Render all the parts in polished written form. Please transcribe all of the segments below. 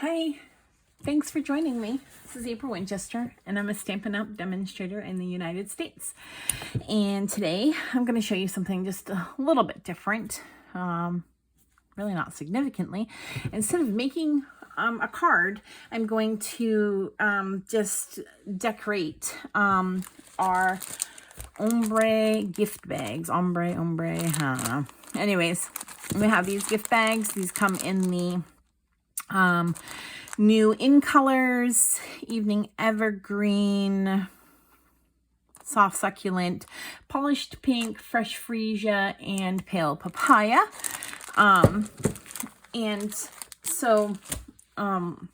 Hi, thanks for joining me. This is April Winchester, and I'm a Stampin' Up! Demonstrator in the United States. And today I'm going to show you something just a little bit different, really not significantly. Instead of making a card, I'm going to just decorate our Ombre Gift Bags. Ombre, I don't know. Anyways, we have these gift bags. These come in the new In Colors, Evening Evergreen, Soft Succulent, Polished Pink, Fresh Freesia, and Pale Papaya. And so, you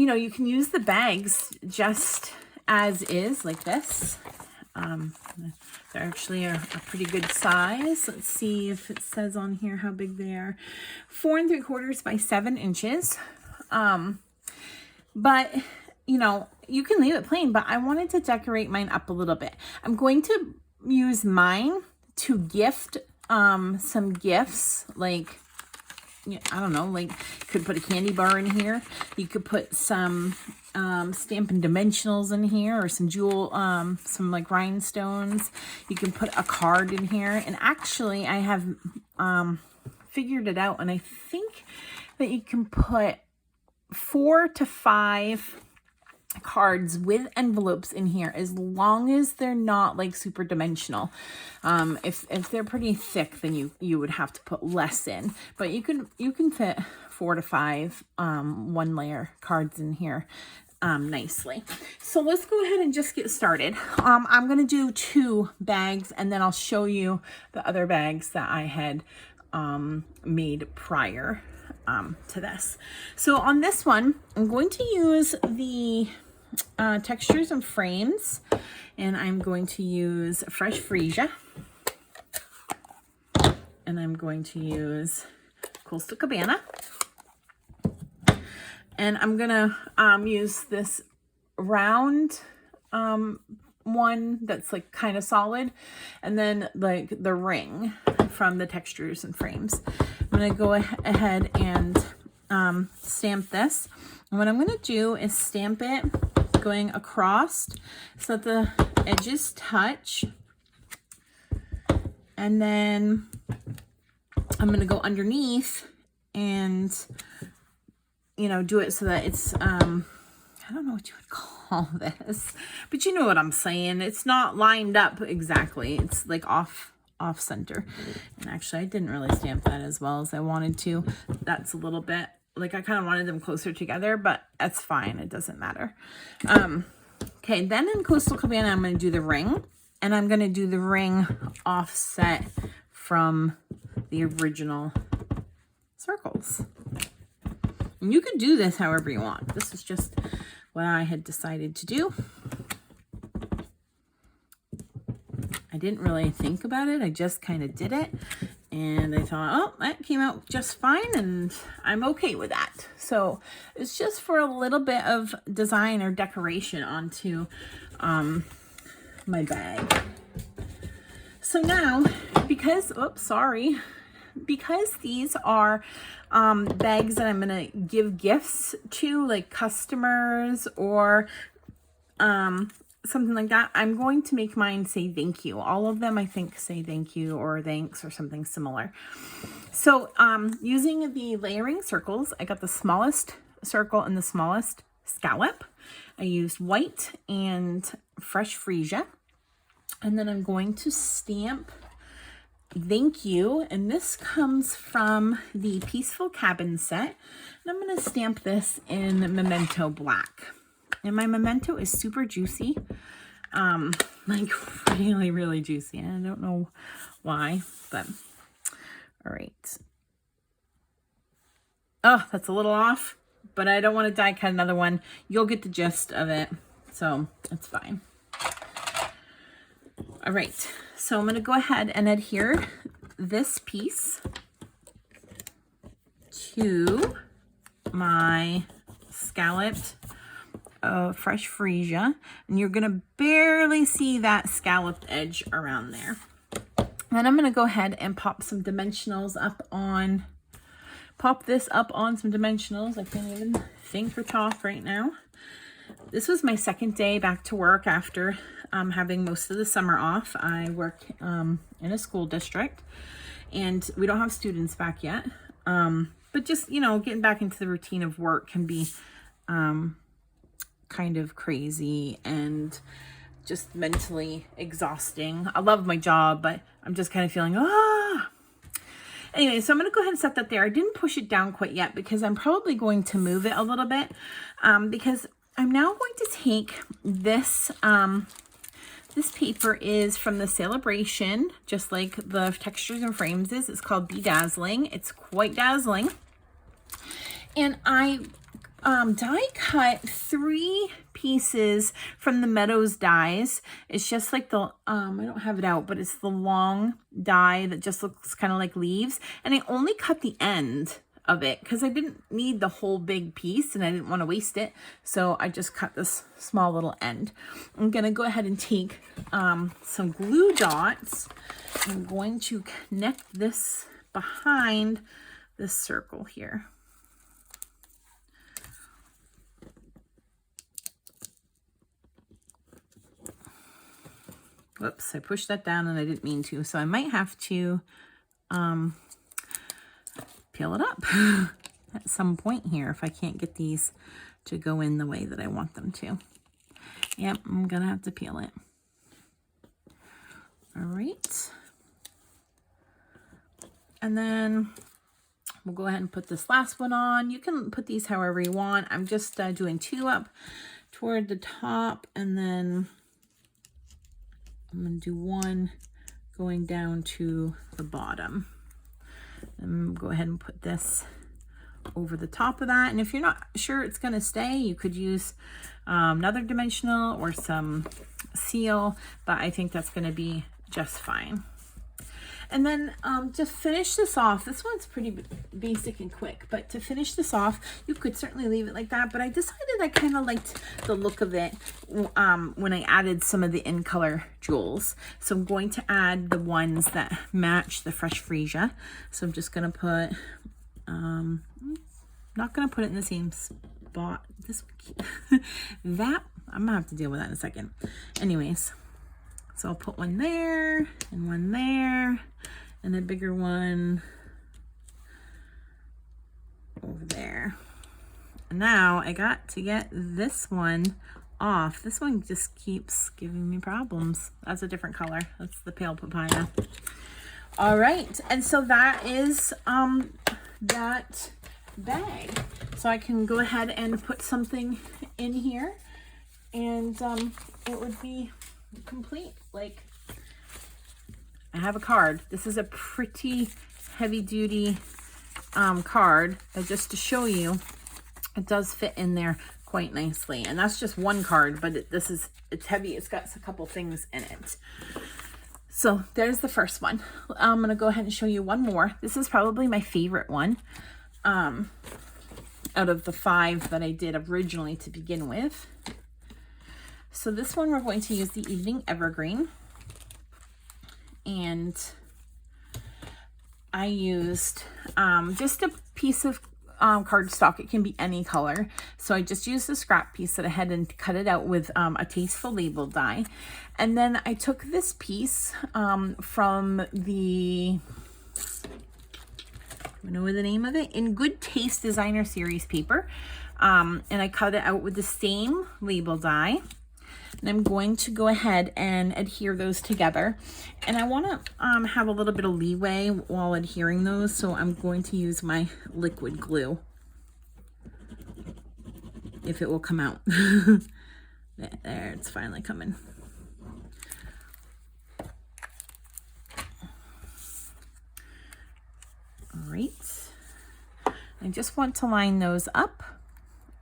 know, you can use the bags just as is, like this. They're actually a pretty good size. Let's see if it says on here how big they are. 4 3/4 by 7 inches. But, you know, you can leave it plain, but I wanted to decorate mine up a little bit. I'm going to use mine to gift some gifts, like, I don't know, like, you could put a candy bar in here. You could put some Stampin' Dimensionals in here, or some jewel, some like rhinestones. You can put a card in here. And actually, I have figured it out, and I think that you can put 4 to 5 cards with envelopes in here, as long as they're not like super dimensional. If they're pretty thick, then you would have to put less in, but you can fit 4 to 5 one layer cards in here nicely. So let's go ahead and just get started. I'm gonna do 2 bags, and then I'll show you the other bags that I had made prior to this. So on this one, I'm going to use the textures and frames, and I'm going to use Fresh Freesia, and I'm going to use Coastal Cabana, and I'm gonna use this round one that's like kind of solid, and then like the ring from the textures and frames. I'm gonna go ahead and stamp this, and what I'm gonna do is stamp it going across so that the edges touch, and then I'm gonna go underneath and, you know, do it so that it's I don't know what you would call this, but you know what I'm saying. It's not lined up exactly. It's like off center. And actually, I didn't really stamp that as well as I wanted to. That's a little bit, like, I kind of wanted them closer together, but that's fine. It doesn't matter. Okay, then in Coastal Cabana, I'm going to do the ring, and I'm going to do the ring offset from the original circles. And you can do this however you want. This is just what I had decided to do. I didn't really think about it. I just kind of did it. And I thought, oh, that came out just fine, and I'm okay with that. So it's just for a little bit of design or decoration onto my bag. So now, because these are bags that I'm going to give gifts to, like customers or something like that, I'm going to make mine say thank you. All of them, I think, say thank you or thanks or something similar. So using the layering circles, I got the smallest circle and the smallest scallop. I used white and Fresh Freesia. And then I'm going to stamp thank you, and this comes from the Peaceful Cabin set, and I'm going to stamp this in Memento Black. And my Memento is super juicy, like really, really juicy. And I don't know why, but all right. Oh, that's a little off, but I don't want to die cut another one. You'll get the gist of it, so it's fine. All right, so I'm going to go ahead and adhere this piece to my scalloped Fresh Freesia, and you're going to barely see that scalloped edge around there. Then I'm going to go ahead and pop some dimensionals up on pop this up on some dimensionals. I can't even think or talk right now. This was my second day back to work after having most of the summer off. I work in a school district, and we don't have students back yet. But just, you know, getting back into the routine of work can be kind of crazy and just mentally exhausting. I love my job, but I'm just kind of feeling, Anyway, so I'm going to go ahead and set that there. I didn't push it down quite yet because I'm probably going to move it a little bit because I'm now going to take this, this paper is from the Sale-A-Bration, just like the Textures and Frames is. It's called Bedazzling. It's quite dazzling. And I die cut 3 pieces from the Meadows dies. It's just like the, I don't have it out, but it's the long die that just looks kind of like leaves. And I only cut the end of it because I didn't need the whole big piece and I didn't want to waste it. So I just cut this small little end. I'm going to go ahead and take some glue dots. I'm going to connect this behind this circle here. Whoops, I pushed that down and I didn't mean to. So I might have to peel it up at some point here if I can't get these to go in the way that I want them to. Yep, I'm gonna have to peel it. All right. And then we'll go ahead and put this last one on. You can put these however you want. I'm just doing 2 up toward the top, and then I'm going to do 1 going down to the bottom. And go ahead and put this over the top of that. And if you're not sure it's going to stay, you could use another dimensional or some seal, but I think that's going to be just fine. And then to finish this off, this one's pretty basic and quick, but to finish this off, you could certainly leave it like that, but I decided I kind of liked the look of it when I added some of the in color jewels. So I'm going to add the ones that match the fresh freesia. So I'm just going to put, not going to put it in the same spot. This that, I'm going to have to deal with that in a second. Anyways. So I'll put 1 there and 1 there and a bigger one over there. And now I got to get this one off. This one just keeps giving me problems. That's a different color. That's the pale papaya. All right. And so that is that bag. So I can go ahead and put something in here and it would be complete. Like, I have a card. This is a pretty heavy duty card, but just to show you, it does fit in there quite nicely. And that's just 1 card, but it's heavy. It's got a couple things in it. So there's the first one. I'm gonna go ahead and show you 1 more. This is probably my favorite one out of the 5 that I did originally to begin with. So this one, we're going to use the Evening Evergreen. And I used just a piece of cardstock. It can be any color. So I just used the scrap piece that I had and cut it out with a Tasteful Label die. And then I took this piece from the, I know the name of it, In Good Taste Designer Series paper. And I cut it out with the same label die. And I'm going to go ahead and adhere those together. And I want to have a little bit of leeway while adhering those, so I'm going to use my liquid glue, if it will come out. There, it's finally coming. All right. I just want to line those up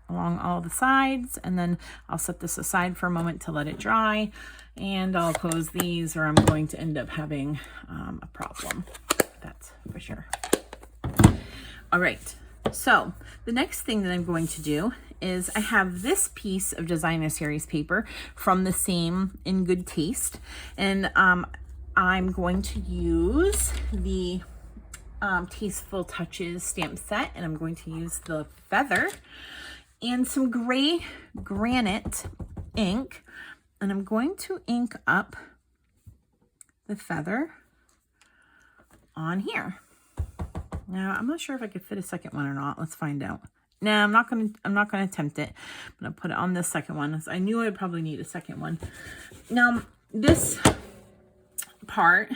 along all the sides, and then I'll set this aside for a moment to let it dry, and I'll close these or I'm going to end up having a problem. That's for sure. All right, so the next thing that I'm going to do is I have this piece of Designer Series paper from the same In Good Taste, and I'm going to use the Tasteful Touches stamp set, and I'm going to use the feather and some gray granite ink, and I'm going to ink up the feather on here. Now, I'm not sure if I could fit a second one or not. Let's find out. No, I'm not gonna attempt it. I'm gonna put it on this second one. I knew I'd probably need a second one. Now, this part,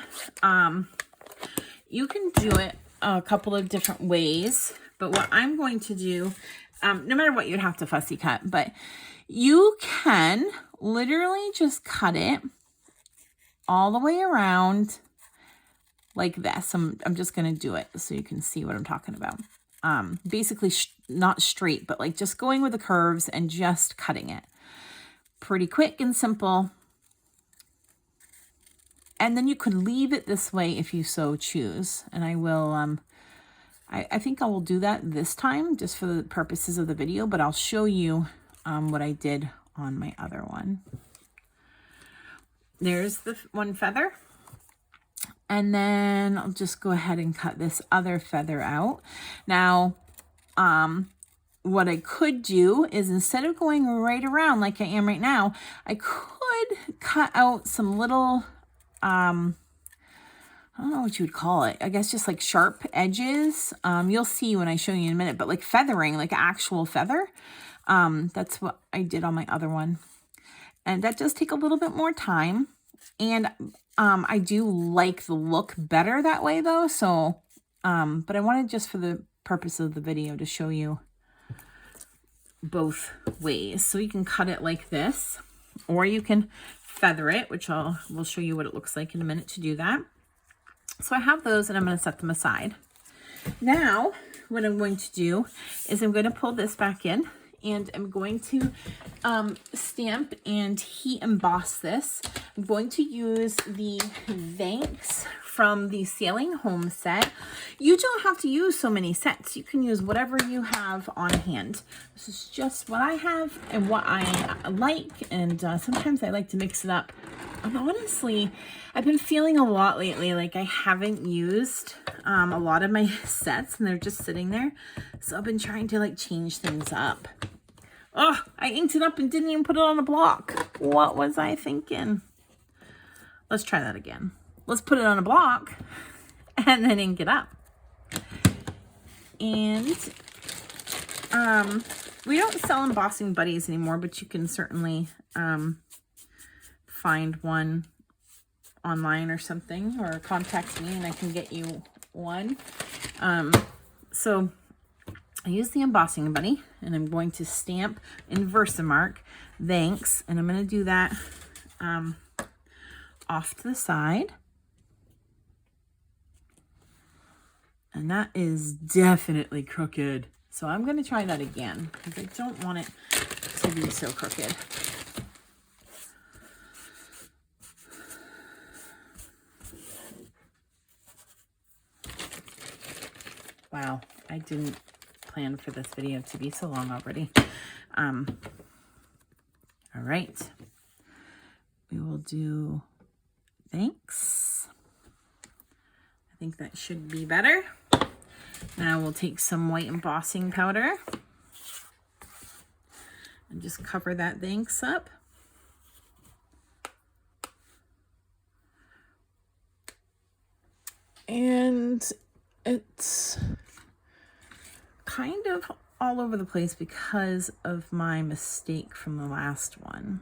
you can do it a couple of different ways, but what I'm going to do, no matter what, you'd have to fussy cut, but you can literally just cut it all the way around like this. I'm just going to do it so you can see what I'm talking about. Basically not straight, but like just going with the curves and just cutting it. Pretty quick and simple. And then you could leave it this way if you so choose. And I will, I think I will do that this time just for the purposes of the video, but I'll show you what I did on my other one. There's the one feather. And then I'll just go ahead and cut this other feather out. Now, what I could do is instead of going right around like I am right now, I could cut out some little, I don't know what you would call it. I guess just like sharp edges. You'll see when I show you in a minute, but like feathering, like actual feather. That's what I did on my other one. And that does take a little bit more time. And I do like the look better that way though. So, but I wanted just for the purpose of the video to show you both ways. So you can cut it like this, or you can feather it, which we'll show you what it looks like in a minute to do that. So I have those and I'm going to set them aside. Now, what I'm going to do is I'm going to pull this back in. And I'm going to stamp and heat emboss this. I'm going to use the Thanks from the Sailing Home set. You don't have to use so many sets. You can use whatever you have on hand. This is just what I have and what I like. And sometimes I like to mix it up. And honestly, I've been feeling a lot lately like I haven't used a lot of my sets and they're just sitting there. So I've been trying to like change things up. Oh, I inked it up and didn't even put it on a block. What was I thinking? Let's try that again. Let's put it on a block and then ink it up. And we don't sell embossing buddies anymore, but you can certainly find one online or something, or contact me and I can get you one. So I use the embossing buddy and I'm going to stamp in Versamark Thanks, and I'm going to do that off to the side. And that is definitely crooked. So I'm going to try that again because I don't want it to be so crooked. Wow, I didn't plan for this video to be so long already. All right, we will do Thanks. I think that should be better. Now we'll take some white embossing powder and just cover that Thanks up. And it's kind of all over the place because of my mistake from the last one.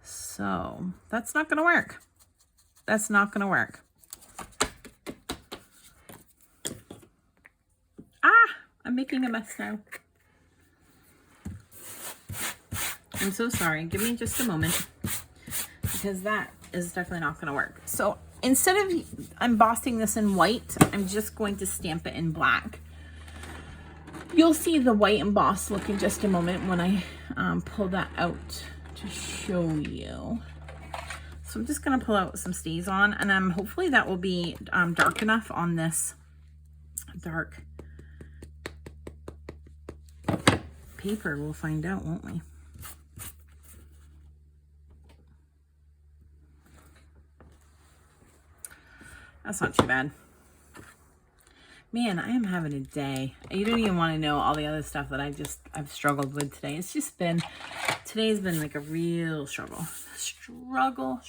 So that's not going to work. That's not going to work. I'm making a mess now. I'm so sorry. Give me just a moment because that is definitely not going to work. So instead of embossing this in white, I'm just going to stamp it in black. You'll see the white emboss look in just a moment when I pull that out to show you. So I'm just going to pull out some stays on, and hopefully that will be dark enough on this dark paper. We'll find out, won't we? That's not too bad. Man, I am having a day. You don't even want to know all the other stuff that I've struggled with today. It's just been, today's been like a real struggle. Struggle.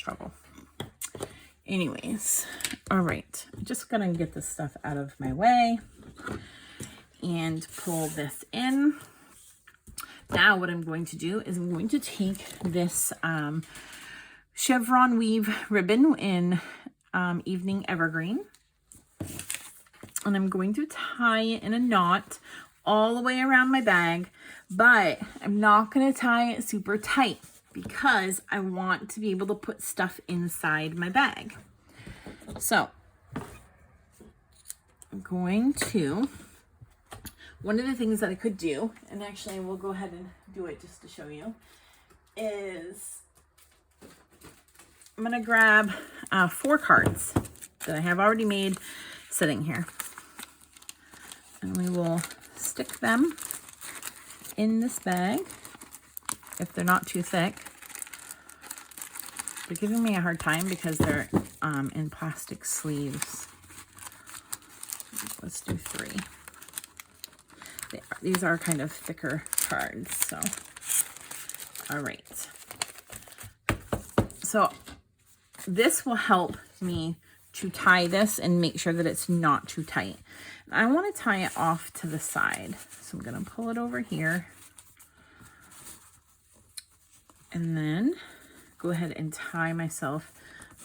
Anyways, all right. I'm just going to get this stuff out of my way and pull this in. Now what I'm going to do is I'm going to take this chevron weave ribbon in Evening Evergreen. And I'm going to tie it in a knot all the way around my bag, but I'm not going to tie it super tight because I want to be able to put stuff inside my bag. So I'm going to, one of the things that I could do, and actually we'll go ahead and do it just to show you, is I'm going to grab 4 cards that I have already made sitting here. And we will stick them in this bag if they're not too thick. They're giving me a hard time because they're in plastic sleeves. Let's do 3. These are kind of thicker cards, so all right. So this will help me to tie this and make sure that it's not too tight. I want to tie it off to the side. So I'm going to pull it over here and then go ahead and tie myself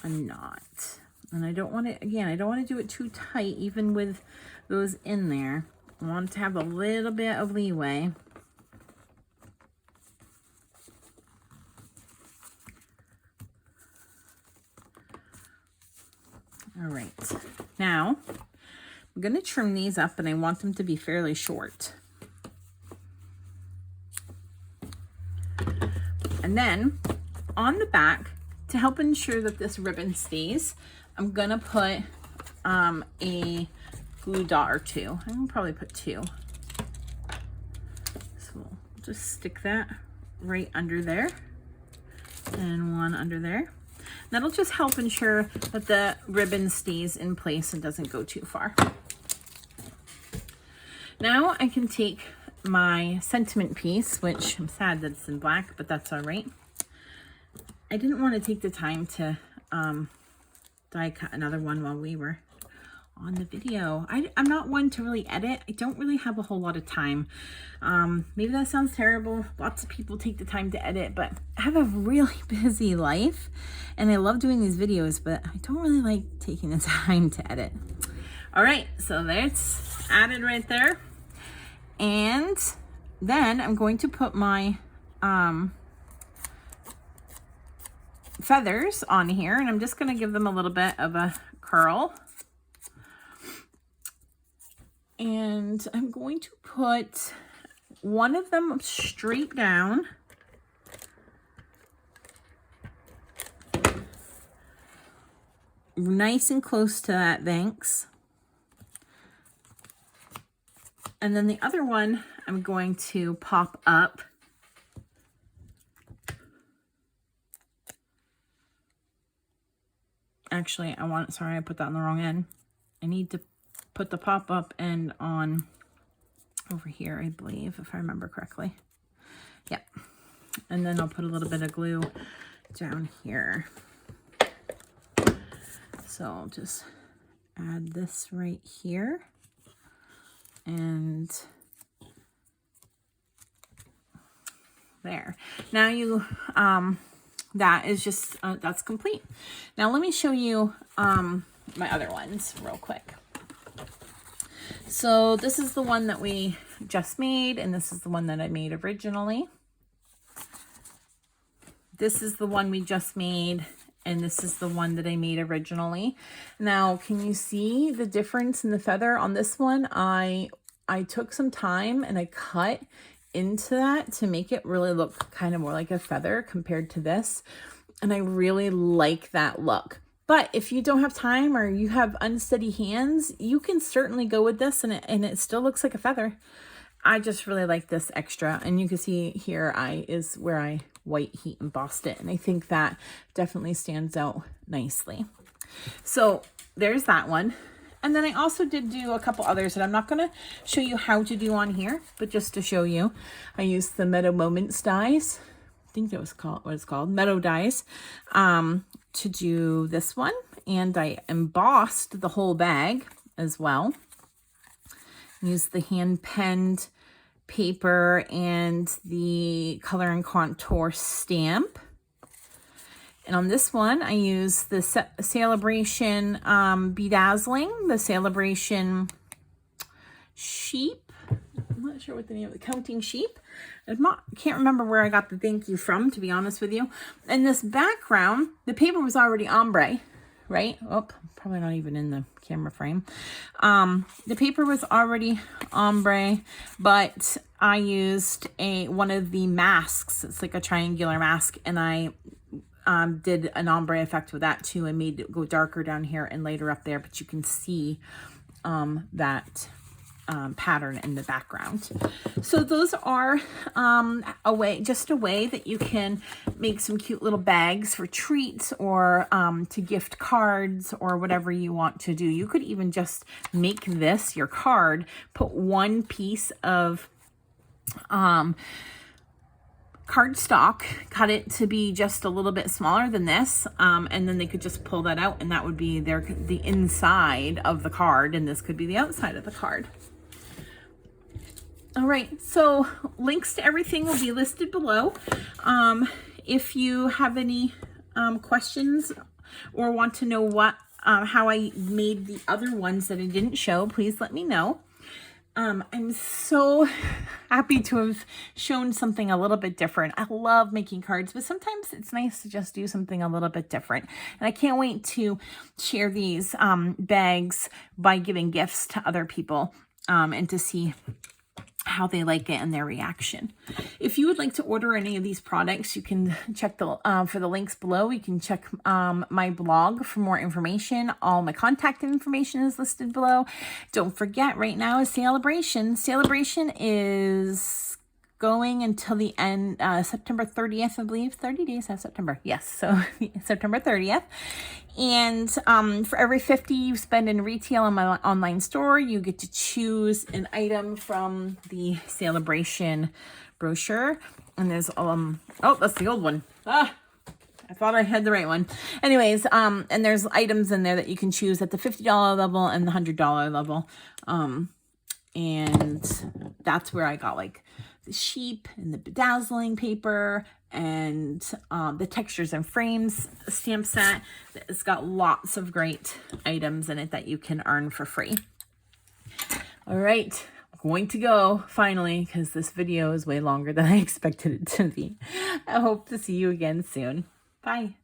a knot. And I don't want to, again, I don't want to do it too tight, even with those in there. I want to have a little bit of leeway. All right, now I'm going to trim these up and I want them to be fairly short. And then on the back, to help ensure that this ribbon stays, I'm going to put a glue dot or 2. I'm going to probably put 2. So we'll just stick that right under there and 1 under there. That'll just help ensure that the ribbon stays in place and doesn't go too far. Now I can take my sentiment piece, which I'm sad that it's in black, but that's all right. I didn't want to take the time to die cut another one while we were on the video. I'm not one to really edit. I don't really have a whole lot of time. Maybe that sounds terrible. Lots of people take the time to edit, but I have a really busy life and I love doing these videos, but I don't really like taking the time to edit. All right, so that's added right there. And then I'm going to put my feathers on here, and I'm just going to give them a little bit of a curl. And I'm going to put one of them straight down. Nice and close to that, thanks. And then the other one I'm going to pop up. Actually, sorry, I put that on the wrong end. I need to put the pop-up end on over here, I believe, if I remember correctly. Yep. And then I'll put a little bit of glue down here. So I'll just add this right here. And there. Now you, that is just, that's complete. Now let me show you my other ones real quick. So this is the one that we just made, and this is the one that I made originally. This is the one we just made, and this is the one that I made originally. Now, can you see the difference in the feather on this one? I took some time and I cut into that to make it really look kind of more like a feather compared to this. And I really like that look. But if you don't have time or you have unsteady hands, you can certainly go with this and it still looks like a feather. I just really like this extra. And you can see here is where I white heat embossed it. And I think that definitely stands out nicely. So there's that one. And then I also did do a couple others that I'm not going to show you how to do on here, but just to show you, I used the Meadow Moments dies. I think that was called what it's called, Meadow dies, to do this one. And I embossed the whole bag as well. Used the hand penned paper and the color and contour stamp. And on this one, I use the Sale-A-Bration Bedazzling, the Sale-A-Bration sheep. I'm not sure what the name of the counting sheep. Can't remember where I got the thank you from, to be honest with you. And this background, the paper was already ombre, right? Oh, probably not even in the camera frame. The paper was already ombre, but I used one of the masks. It's like a triangular mask, and I did an ombre effect with that too. I made it go darker down here and lighter up there, but you can see that pattern in the background. So those are just a way that you can make some cute little bags for treats, or to gift cards, or whatever you want to do. You could even just make this your card, put one piece of cardstock, cut it to be just a little bit smaller than this, and then they could just pull that out, and that would be the inside of the card, and this could be the outside of the card. All right, so links to everything will be listed below. If you have any questions or want to know how I made the other ones that I didn't show, please let me know. I'm so happy to have shown something a little bit different. I love making cards, but sometimes it's nice to just do something a little bit different. And I can't wait to share these bags by giving gifts to other people, and to see how they like it and their reaction. If you would like to order any of these products, you can check for the links below. You can check my blog for more information. All my contact information is listed below. Don't forget, right now is Sale-A-Bration. Sale-A-Bration is going until the end, September 30th, I believe. 30 days of September. Yes, so September 30th. And for every $50 you spend in retail on my online store, you get to choose an item from the Sale-A-Bration brochure. And there's, oh, that's the old one. I thought I had the right one. Anyways, and there's items in there that you can choose at the $50 level and the $100 level. And that's where I got like the sheep and the bedazzling paper and the textures and frames stamp set. It's got lots of great items in it that you can earn for free. All right, I'm going to go finally, because this video is way longer than I expected it to be. I hope to see you again soon. Bye.